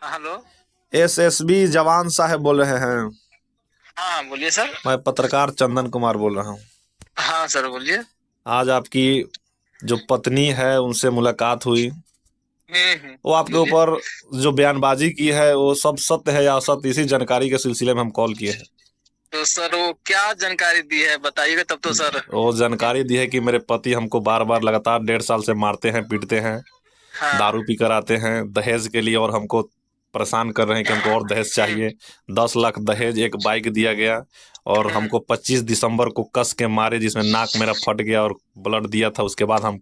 Hello. SSB जवान साहब बोल रहे हैं। हाँ बोलिए सर। मैं पत्रकार चंदन कुमार बोल रहा हूँ। हाँ सर बोलिए। आज आपकी जो पत्नी है उनसे मुलाकात हुई। वो आपके बोलिए। ऊपर जो बयानबाजी की है वो सब सत्य है या असत्य, इसी जानकारी के सिलसिले में हम कॉल किए हैं। तो सर वो क्या जानकारी दी है बताइएगा तब तो सर। वो जानकारी दी है कि मेरे पति हमको बार बार लगातार 1.5 साल से मारते हैं, पीटते हैं, हाँ। दारू पी कर आते हैं दहेज के लिए, और हमको परेशान कर रहे हैं कि हमको और दहेज चाहिए। 10 लाख दहेज, एक बाइक दिया गया, और हम्म, हमको 25 दिसंबर को कस के मारे जिसमें नाक मेरा फट गया और ब्लड दिया था। उसके बाद हम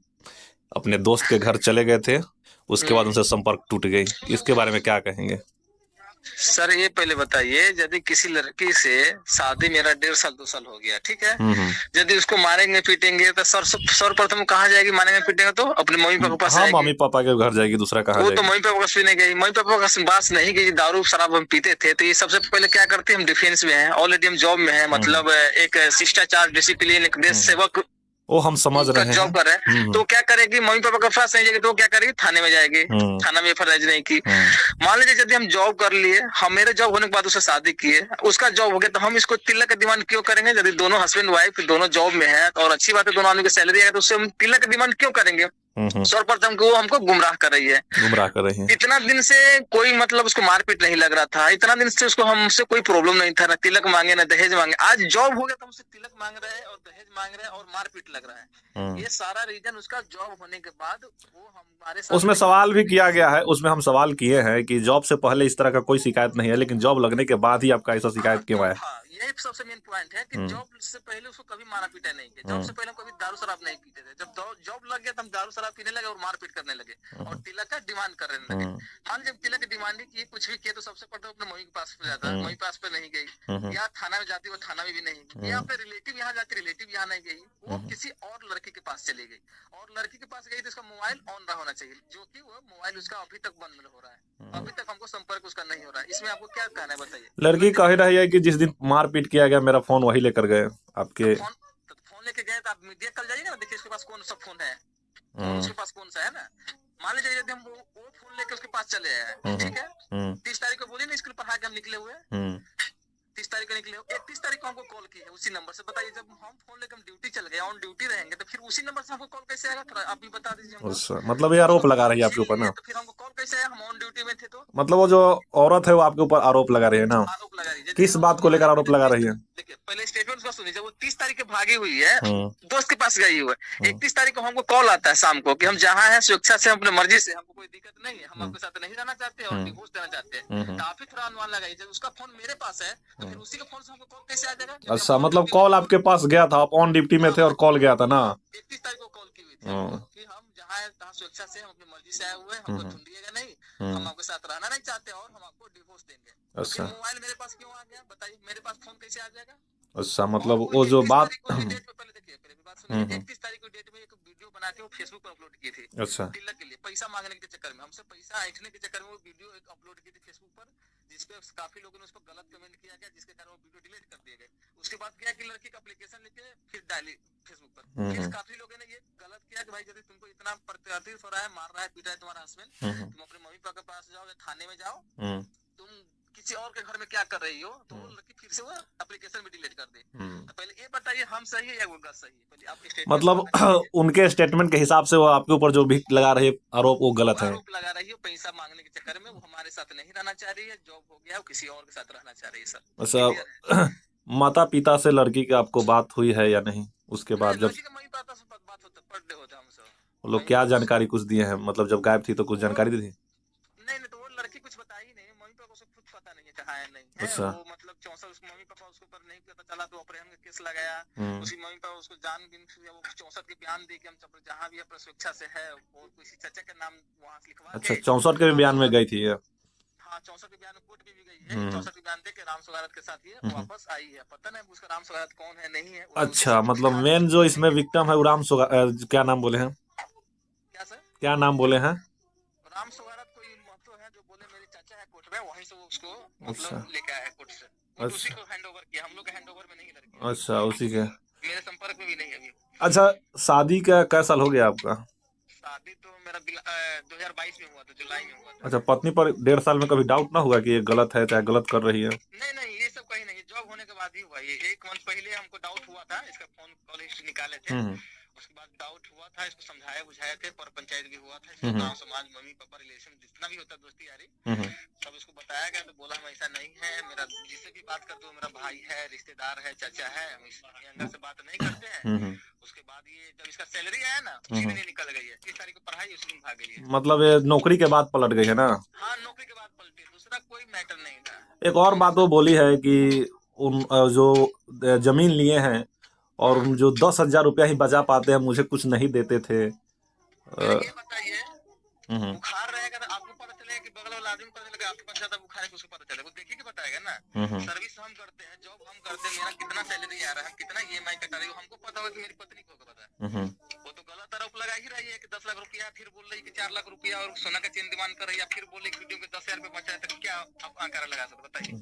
अपने दोस्त के घर चले गए थे। उसके बाद हम्म। उनसे संपर्क टूट गई। इसके बारे में क्या कहेंगे? सर ये पहले बताइए, यदि किसी लड़की से शादी मेरा 1.5 साल 2 साल हो गया, ठीक है। हम्म। यदि उसको मारेंगे पीटेंगे तो सर सर्वप्रथम कहाँ जाएगी? मारेंगे पीटेंगे तो अपने मम्मी पापा के पास हाँ, जाएगी। मम्मी पापा के घर जाएगी, दूसरा कहाँ वो तो जाएगी? मम्मी पापा के पास भी नहीं गई, मम्मी पापा के पास नहीं गई। दारू शराब हम पीते थे तो ये सबसे पहले क्या करते हैं, हम डिफेंस में हैं, ऑलरेडी हम जॉब में हैं, मतलब एक शिष्टाचार डिसिप्लिन एक देश सेवक वो हम समझ का रहे जॉब हैं। कर रहे हैं। तो क्या करेगी, मम्मी पापा के पास नहीं जाएगी तो वो क्या करेगी, थाने में जाएगी। थाना में एफ नहीं की। मान लीजिए यदि हम जॉब कर लिए, हम मेरे जॉब होने के बाद उससे शादी किए, उसका जॉब हो गया, तो हम इसको तिलक का डिमांड क्यों करेंगे? यदि दोनों हस्बैंड वाइफ दोनों जॉब में है और अच्छी बात है, दोनों आदमी की सैलरी है, तो उससे हम तिलक का डिमांड क्यों करेंगे? सर्वप्रथम वो हमको गुमराह कर रही है। गुमराह कर रही है। इतना दिन से कोई मतलब उसको मारपीट नहीं लग रहा था, इतना दिन से उसको हमसे कोई प्रॉब्लम नहीं था, ना तिलक मांगे ना दहेज मांगे। आज जॉब हो गया तो हमसे तिलक मांग रहे हैं और दहेज मांग रहे हैं और मारपीट लग रहा है। ये सारा रीजन उसका जॉब होने के बाद वो हमारे साथ उसमें नहीं रहा। सवाल भी किया गया है, उसमें हम सवाल किए हैं कि जॉब से पहले इस तरह का कोई शिकायत नहीं है, लेकिन जॉब लगने के बाद ही आपका ऐसा शिकायत क्यों आया? हाँ, यही सबसे मेन पॉइंट है कि जॉब से पहले उसको कभी मारा पीटा नहीं किया। जॉब से पहले हम कभी दारू शराब नहीं पीते थे। जब जॉब लग गया तो हम दारू शराब पीने लगे और मारपीट करने लगे और तिलक का डिमांड करने लगे। मान लीजिए तिलक की डिमांड ही की, कुछ भी किया, तो सबसे पहले अपने मम्मी के पास जाता, मम्मी पास पे नहीं गई, या थाना में जाती वो थाना में भी नहीं गई, या फिर रिलेटिव यहाँ जाती रिलेटिव यहाँ नहीं गई, वो किसी और लड़के के पास चली गई। और लड़की के पास गई तो उसका मोबाइल ऑन रहा होना चाहिए, जो कि वो मोबाइल उसका अभी तक बंद हो रहा है। अभी तक हमको संपर्क उसका नहीं हो रहा है। इसमें आपको क्या कहना है बताइए? लड़की कह रही है कि जिस दिन मारपीट किया गया मेरा फोन वही लेकर गए आपके। फोन फोन लेके गए तो आप मीडिया कल जाइए ना, देखिए उसके पास कौन सा फोन है, फोन उसके पास कौन सा है ना। मान लीजिए यदि हम वो फोन लेके उसके पास चले आए, ठीक है, 30 तारीख को बोलिए ना स्कूल पढ़ा के हम निकले हुए, 30 तारीख को निकले हो, 31 तारीख को हमको कॉल की है उसी नंबर से। बताइए, जब हम फोन लेकर हम ड्यूटी चल गए, ऑन ड्यूटी रहेंगे, तो फिर उसी नंबर से हमको कॉल कैसे आएगा? थोड़ा आप भी बता दीजिए हमको। अच्छा, मतलब ये आरोप लगा रही है आपके ऊपर ना? तो फिर हमको कॉल कैसे आया? हम ऑन ड्यूटी में थे तो मतलब वो जो औरत है वो आपके ऊपर आरोप लगा रही है ना? आरोप लगा रही है। किस बात को लेकर आरोप लगा रही है? देखिए पहले स्टेटमेंट को सुनिए। जब वो 30 तारीख के भागी हुई है, दोस्त के पास गई हुई है, 31 तारीख को हमको कॉल आता है शाम को कि हम जहाँ हैं स्वेच्छा से, अपने मर्जी से, हमको कोई दिक्कत नहीं है, हम आपके साथ नहीं रहना चाहते और डिवोर्स देना चाहते हैं। तो आप ही थोड़ा अनुमान लगाइए, जब उसका फोन मेरे पास है तो फिर उसी के फोन से हमको कॉल कैसे आ जाएगा? अच्छा, मतलब कॉल आपके पास गया था, आप ऑन ड्यूटी में थे और कॉल गया था ना? 31 तारीख को कॉल की हुई थी हमको कि हम जहाँ है तहाँ स्वेच्छा से, हम अपनी मर्जी से आए हुए हैं, हमको ढूंढिएगा नहीं, हम आपके साथ रहना नहीं चाहते और हम आपको डिवोर्स देंगे। अच्छा। मोबाइल मेरे पास क्यों आ गया बताइए? मेरे पास फोन कैसे आ जाएगा? अच्छा, और मतलब वो वो जो 31 बात तारीख को की डेट पे, पहले देखिए, पहले भी बात सुनिए, 31 तारीख को डेट में एक वीडियो बना के वो फेसबुक पर अपलोड की थी। अच्छा। तिलक के लिए पैसा मांगने के चक्कर में, हमसे पैसा ऐंठने के चक्कर में वो वीडियो एक अपलोड की थी फेसबुक पर, जिसपे काफी लोगों ने उस पर गलत कमेंट किया गया, जिसके कारण वो वीडियो डिलीट कर दिए गए। उसके बाद क्या कि लड़की का एप्लीकेशन लेके फिर डाली फेसबुक पर। फिर काफी लोगों ने ये गलत किया कि भाई यदि तुमको इतना प्रताड़ित हो रहा है, मार रहा है, पीट रहा है तुम्हारा हस्बैंड, तुम अपने मम्मी पापा के पास जाओ या थाने में जाओ, तुम किसी और के घर में क्या कर रही हो? तो वो लड़की फिर से वो एप्लीकेशन भी डिलीट कर दे। तो पहले ये बताइए, हम सही है या वो गलत सही है? पहले आप स्टेटमेंट मतलब उनके स्टेटमेंट के हिसाब से वो आपके ऊपर जो भी लगा रही है आरोप, वो गलत है। आरोप लगा रही है पैसा मांगने के चक्कर में, वो हमारे साथ नहीं रहना चाह रही है, जॉब हो गया, वो किसी और के साथ रहना चाह रही है सर। अच्छा, माता पिता से लड़की की आपको बात हुई है या नहीं उसके बाद, जब लड़की के मम्मी पापा से बात होता, पर डे होता है हमसे। वो लोग क्या जानकारी कुछ दिए हैं? मतलब जब गायब थी तो कुछ जानकारी दी थी? नहीं नहीं, तो वो लड़की कुछ बताई ही नहीं, मम्मी पापा को कुछ पता नहीं है कहाँ है नहीं है। अच्छा। वो मतलब 64 मम्मी पापा उसके ऊपर नहीं पता चला तो अपहरण का केस लगाया। उसी मम्मी पापा उसको जान बीन वो 64 के बयान दे के हम जहाँ भी अपने स्वेच्छा से है, और किसी चाचा के नाम वहाँ से लिखवा अच्छा, के 64 के भी बयान में गई थी ये? हाँ 64 के बयान कोर्ट भी गई है। 64 के बयान दे के राम सुगारत के साथ ये वापस आई है। पता नहीं उसका राम सुगारत कौन है नहीं है। अच्छा, मतलब मेन जो इसमें विक्टिम है वो क्या नाम बोले हैं? क्या सर? क्या नाम बोले हैं? राम सुगारत कोई महतो है जो बोले मेरे चाचा है कोर्ट में, वहीं से वो उसको अच्छा। मतलब लेके आया कोर्ट से। वो अच्छा। उसी को हैंड ओवर किया, हम लोग के हैंड ओवर में नहीं लड़की, अच्छा, उसी के। मेरे संपर्क में भी नहीं अभी। अच्छा, शादी का कै साल हो गया आपका? शादी तो मेरा 2022 में हुआ था, जुलाई में हुआ था। अच्छा, पत्नी पर 1.5 साल में कभी डाउट ना हुआ कि ये गलत है, चाहे गलत कर रही है? नहीं नहीं, ये सब कहीं नहीं, जॉब होने के बाद ही हुआ ये। 1 मंथ पहले हमको डाउट हुआ था, इसका फोन कॉल हिस्ट्री निकाले थे, उसके बाद डाउट हुआ था, इसको समझाया बुझाया थे, पर पंचायत भी हुआ था, इसको गाँव समाज मम्मी पापा रिलेशन जितना भी होता दोस्ती यारी सब इसको बताया गया। तो बोला हम ऐसा नहीं है, मेरा जिससे भी बात करते हो मेरा भाई है, रिश्तेदार है, चाचा है, हम इसके अंदर से बात नहीं करते हैं। उसके बाद ये जब इसका सैलरी आया ना, उसी दिन निकल गई है, 30 तारीख को पढ़ाई उसी दिन भाग गई है। मतलब ये नौकरी के बाद पलट गई है ना? हाँ, नौकरी के बाद पलटी, दूसरा कोई मैटर नहीं था। एक और बात वो बोली है कि उन जो जमीन लिए हैं और उन जो 10,000 रुपया ही बचा पाते हैं, मुझे कुछ नहीं देते थे। ये बताइए, बुखार रहेगा तो आपको पता चलेगा कि बगल वाला आदमी पता चलेगा आपके पास ज्यादा बुखार है कि उसको पता चलेगा? वो देखिए कि बताएगा ना। सर्विस हम करते हैं, जॉब हम करते हैं, मेरा कितना सैलरी आ रहा है, कितना EMI कटा रही है, हमको पता होगा कि मेरी पत्नी को पता है। वो तो गलत आरोप लगा ही रही है कि 10 लाख रुपया, फिर बोल रही है कि 4 लाख रुपया और सोना का चेन डिमांड कर रही है, फिर बोल रही है वीडियो में 10,000 रुपया बचा है, तो क्या आप आंकड़ा लगा सकते बताइए?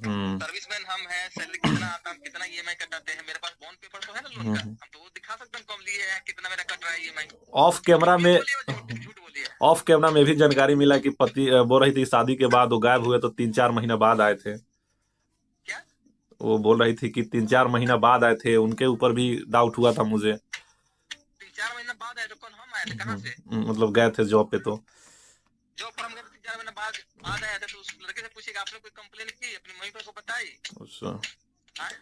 सर्विसमैन हम है, सैलरी कितना आता है, कितना EMI कटाते हैं, मेरे पास बॉन्ड पेपर तो है ना लोन का, हम तो वो दिखा सकते हैं कब लिए हैं, कितना मेरा कट रहा है EMI। ऑफ कैमरा में झूठ बोलिए। ऑफ कैमरा में भी जानकारी मिला कि पति बोल रही थी शादी के बाद वो गायब हुए तो 3-4 महीना बाद आए थे। क्या? वो बोल रही थी कि 3-4 महीना बाद आए थे, उनके ऊपर भी डाउट हुआ था मुझे। 3-4 महीना बाद आए तो कौन हम आए थे, कहाँ से? मतलब गए थे जॉब पे, तो जॉब पर हम गए 3-4 महीना बाद आए थे, तो उस लड़के से पूछिएगा आपने कोई कंप्लेन की अपनी मम्मी पापा को बताई? अच्छा,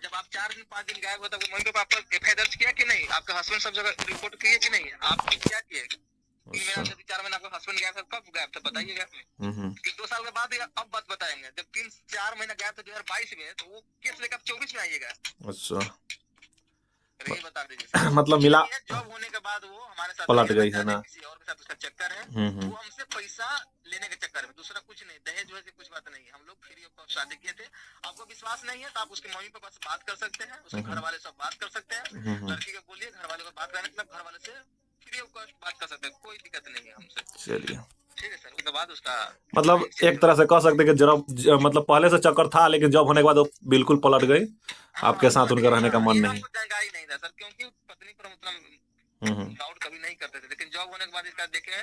जब आप 4 दिन 5 दिन गायब होता है, मम्मी पापा आपका FIR दर्ज किया कि नहीं? आपका हस्बैंड सब जगह रिपोर्ट किए कि नहीं? आप क्या किए? 3 महीना से 4 महीना आपका हस्बैंड गायब था, कब गायब था बताइएगा? कि 2 साल के बाद अब बात बताएंगे। जब 3-4 महीना गायब था 2022 में, तो वो केस लेकर 24 में आइएगा। अच्छा, ये बता दीजिए। मतलब मिला जॉब होने के बाद वो हमारे साथ पलट गई है ना? किसी और के साथ उसका चक्कर है, वो हमसे पैसा लेने के चक्कर में, दूसरा कुछ नहीं, दहेज वैसे कुछ बात नहीं है। हम लोग फ्री ऑफ शादी किए थे। आपको विश्वास नहीं है तो आप उसके मम्मी पापा से बात कर सकते हैं, उसके घर वाले सब बात कर सकते हैं, लड़की को बोलिए घर वाले को बात करने के लिए, घर वाले से फ्री ऑफ कॉस्ट बात कर सकते हैं, कोई दिक्कत नहीं है हमसे। चलिए, ठीक है सर। उसके बाद उसका मतलब एक तरह से कह सकते हैं कि जरा मतलब पहले से चक्कर था, लेकिन जॉब होने के बाद वो बिल्कुल पलट गई। आपके साथ उनका रहने का मन नहीं। जानकारी नहीं था सर, क्योंकि पत्नी पर मतलब डाउट कभी नहीं करते थे, लेकिन जॉब होने के बाद इसका देखे,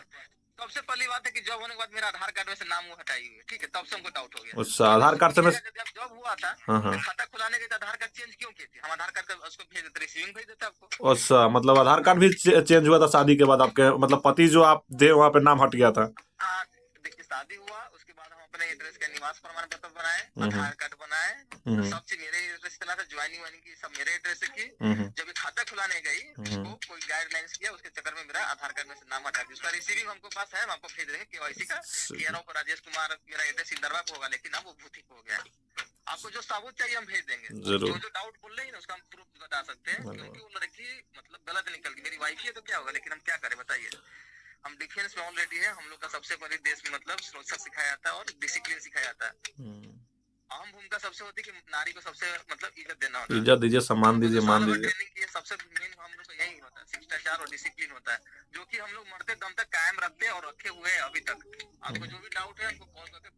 सबसे पहली बात है कि जॉब होने के बाद मेरा आधार कार्ड में से नाम वो हटाई हुई है, ठीक है, तब से हमको डाउट हो गया। अच्छा, आधार कार्ड से मैं जब जॉब हुआ था, खाता खुलाने के आधार कार्ड चेंज क्यों किए थे? हम आधार कार्ड का उसको भेज देते, रिसीविंग भेज देते आपको। अच्छा, मतलब आधार कार्ड भी चेंज हुआ था शादी के बाद आपके, मतलब पति जो आप थे वहाँ पे नाम हट गया था? हाँ, देखिए शादी हुआ, उसके बाद हम अपने एड्रेस का निवास प्रमाण पत्र बनाए, आधार कार्ड बनाए, सब चीज मेरे एड्रेस चला था, ज्वाइनिंग वाइनिंग की सब मेरे एड्रेस से की। जब ये खाता खुलाने गई, उसको कोई गाइडलाइंस किया, उसके चक्कर में मेरा आधार कार्ड में से नाम हटा दिया। उसका रिसीविंग हमको पास है, हम आपको भेज देंगे KYC का, कि राजेश कुमार मेरा एड्रेस इंदरवा को होगा, लेकिन अब वो भूतिक हो गया। आपको जो सबूत चाहिए हम भेज देंगे। जो डाउट बोल रही है ना, उसका हम प्रूफ बता सकते हैं, क्योंकि वो लड़की मतलब गलत निकल गई। मेरी वाइफ ही है तो क्या होगा, लेकिन हम क्या करें बताइए? हम डिफेंस में ऑलरेडी है, हम लोग का सबसे बड़ी देश में मतलब सुरक्षा सिखाया जाता है और डिसिप्लिन सिखाया जाता है। अहम भूमिका सबसे होती है कि नारी को सबसे मतलब इज्जत देना होता है। इज्जत दीजिए, सम्मान दीजिए, मान दीजिए। ट्रेनिंग की सबसे मेन हम लोग का यही होता है, शिष्टाचार और डिसिप्लिन होता है, जो कि हम लोग मरते दम तक कायम रखते हैं और रखे हुए हैं अभी तक। आपको जो भी डाउट है हमको कॉल करके